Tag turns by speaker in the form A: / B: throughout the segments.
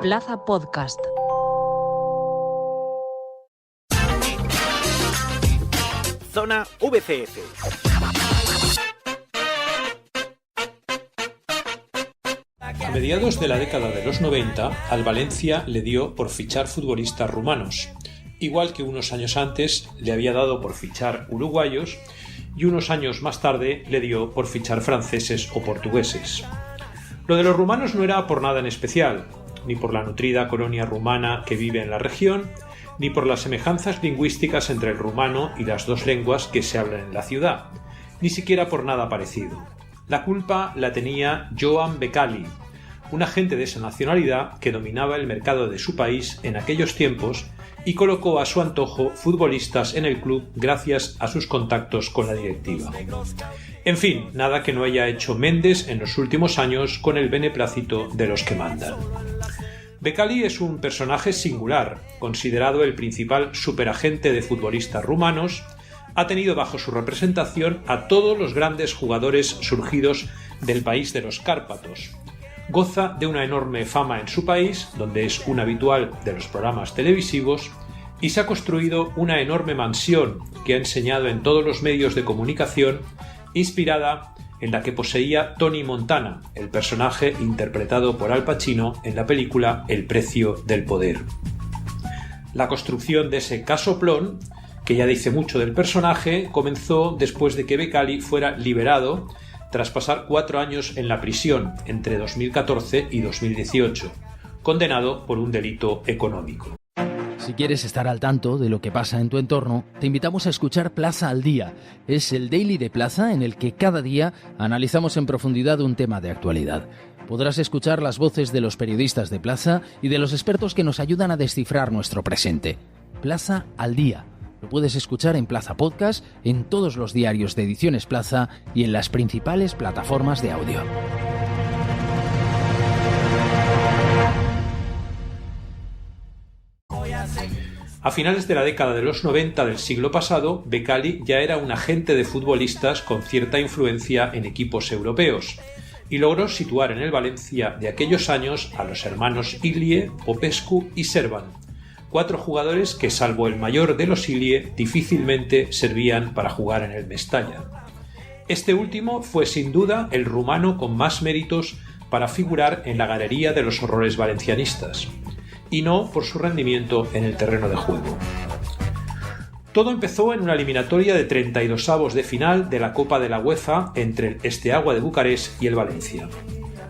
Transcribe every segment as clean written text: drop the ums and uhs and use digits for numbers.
A: Plaza Podcast.
B: Zona VCF.
C: A mediados de la década de los 90, al Valencia le dio por fichar futbolistas rumanos, igual que unos años antes le había dado por fichar uruguayos y unos años más tarde le dio por fichar franceses o portugueses. Lo de los rumanos no era por nada en especial, ni por la nutrida colonia rumana que vive en la región, ni por las semejanzas lingüísticas entre el rumano y las dos lenguas que se hablan en la ciudad, ni siquiera por nada parecido. La culpa la tenía Joan Becali, un agente de esa nacionalidad que dominaba el mercado de su país en aquellos tiempos y colocó a su antojo futbolistas en el club gracias a sus contactos con la directiva. En fin, nada que no haya hecho Méndez en los últimos años con el beneplácito de los que mandan. Becali es un personaje singular, considerado el principal superagente de futbolistas rumanos. Ha tenido bajo su representación a todos los grandes jugadores surgidos del país de los Cárpatos. Goza de una enorme fama en su país, donde es un habitual de los programas televisivos, y se ha construido una enorme mansión que ha enseñado en todos los medios de comunicación, inspirada en la que poseía Tony Montana, el personaje interpretado por Al Pacino en la película El precio del poder. La construcción de ese casoplón, que ya dice mucho del personaje, comenzó después de que Becali fuera liberado tras pasar 4 años en la prisión entre 2014 y 2018, condenado por un delito económico.
D: Si quieres estar al tanto de lo que pasa en tu entorno, te invitamos a escuchar Plaza al Día. Es el daily de Plaza en el que cada día analizamos en profundidad un tema de actualidad. Podrás escuchar las voces de los periodistas de Plaza y de los expertos que nos ayudan a descifrar nuestro presente. Plaza al Día. Lo puedes escuchar en Plaza Podcast, en todos los diarios de Ediciones Plaza y en las principales plataformas de audio.
C: A finales de la década de los 90 del siglo pasado, Becali ya era un agente de futbolistas con cierta influencia en equipos europeos y logró situar en el Valencia de aquellos años a los hermanos Ilie, Popescu y Servan, 4 jugadores que, salvo el mayor de los Ilie, difícilmente servían para jugar en el Mestalla. Este último fue sin duda el rumano con más méritos para figurar en la galería de los horrores valencianistas, y no por su rendimiento en el terreno de juego. Todo empezó en una eliminatoria de 32avos de final de la Copa de la UEFA entre el Steaua de Bucarest y el Valencia.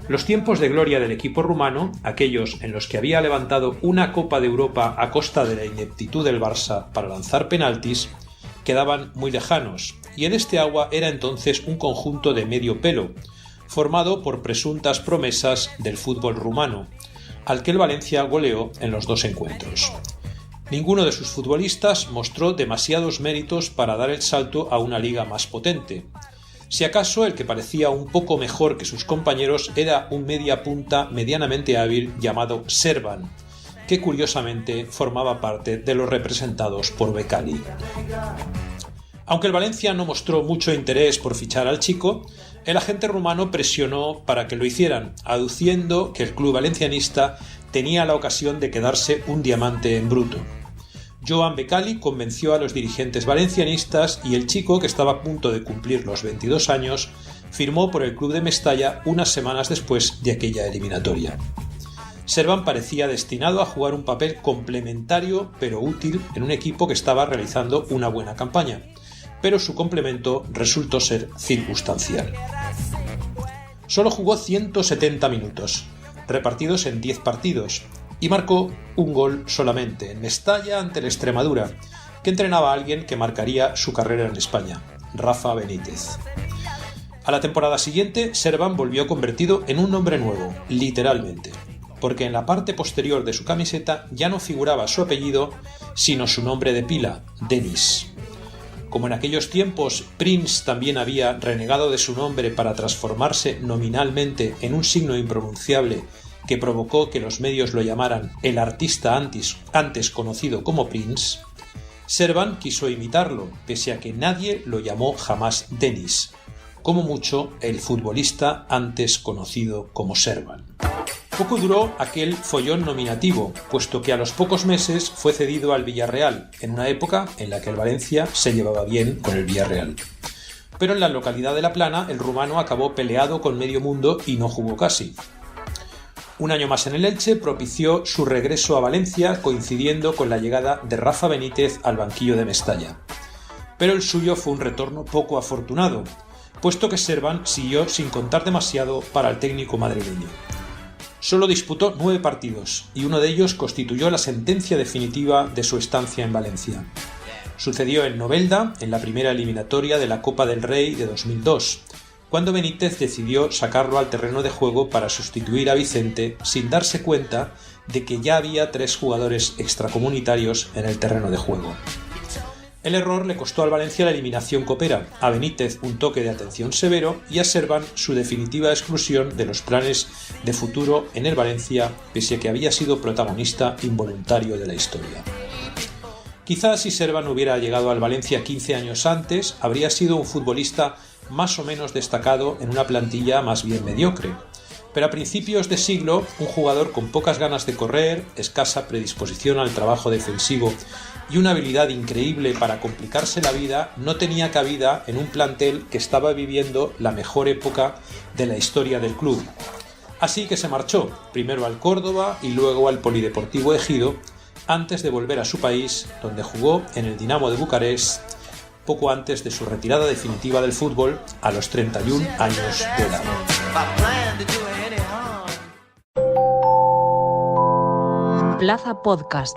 C: Los tiempos de gloria del equipo rumano, aquellos en los que había levantado una Copa de Europa a costa de la ineptitud del Barça para lanzar penaltis, quedaban muy lejanos, y el Steaua era entonces un conjunto de medio pelo, formado por presuntas promesas del fútbol rumano, al que el Valencia goleó en los 2 encuentros. Ninguno de sus futbolistas mostró demasiados méritos para dar el salto a una liga más potente. Si acaso el que parecía un poco mejor que sus compañeros era un media punta medianamente hábil llamado Servan, que curiosamente formaba parte de los representados por Becali. Aunque el Valencia no mostró mucho interés por fichar al chico, el agente rumano presionó para que lo hicieran, aduciendo que el club valencianista tenía la ocasión de quedarse un diamante en bruto. Joan Becali convenció a los dirigentes valencianistas y el chico, que estaba a punto de cumplir los 22 años, firmó por el club de Mestalla unas semanas después de aquella eliminatoria. Servan parecía destinado a jugar un papel complementario pero útil en un equipo que estaba realizando una buena campaña, pero su complemento resultó ser circunstancial. Solo jugó 170 minutos, repartidos en 10 partidos, y marcó un gol solamente, en Mestalla ante el Extremadura, que entrenaba a alguien que marcaría su carrera en España, Rafa Benítez. A la temporada siguiente, Servan volvió convertido en un hombre nuevo, literalmente, porque en la parte posterior de su camiseta ya no figuraba su apellido, sino su nombre de pila, Denis. Como en aquellos tiempos Prince también había renegado de su nombre para transformarse nominalmente en un signo impronunciable que provocó que los medios lo llamaran el artista antes conocido como Prince, Servan quiso imitarlo, pese a que nadie lo llamó jamás Denis, como mucho el futbolista antes conocido como Servan. Poco duró aquel follón nominativo, puesto que a los pocos meses fue cedido al Villarreal, en una época en la que el Valencia se llevaba bien con el Villarreal. Pero en la localidad de La Plana el rumano acabó peleado con medio mundo y no jugó casi. Un año más en el Elche propició su regreso a Valencia, coincidiendo con la llegada de Rafa Benítez al banquillo de Mestalla. Pero el suyo fue un retorno poco afortunado, puesto que Servan siguió sin contar demasiado para el técnico madrileño. Solo disputó 9 partidos y uno de ellos constituyó la sentencia definitiva de su estancia en Valencia. Sucedió en Novelda, en la primera eliminatoria de la Copa del Rey de 2002, cuando Benítez decidió sacarlo al terreno de juego para sustituir a Vicente sin darse cuenta de que ya había 3 jugadores extracomunitarios en el terreno de juego. El error le costó al Valencia la eliminación copera, a Benítez un toque de atención severo y a Servan su definitiva exclusión de los planes de futuro en el Valencia, pese a que había sido protagonista involuntario de la historia. Quizás si Servan hubiera llegado al Valencia 15 años antes, habría sido un futbolista más o menos destacado en una plantilla más bien mediocre. Pero a principios de siglo, un jugador con pocas ganas de correr, escasa predisposición al trabajo defensivo y una habilidad increíble para complicarse la vida no tenía cabida en un plantel que estaba viviendo la mejor época de la historia del club. Así que se marchó, primero al Córdoba y luego al Polideportivo Ejido, antes de volver a su país, donde jugó en el Dinamo de Bucarest poco antes de su retirada definitiva del fútbol a los 31 años de edad.
A: Plaza Podcast.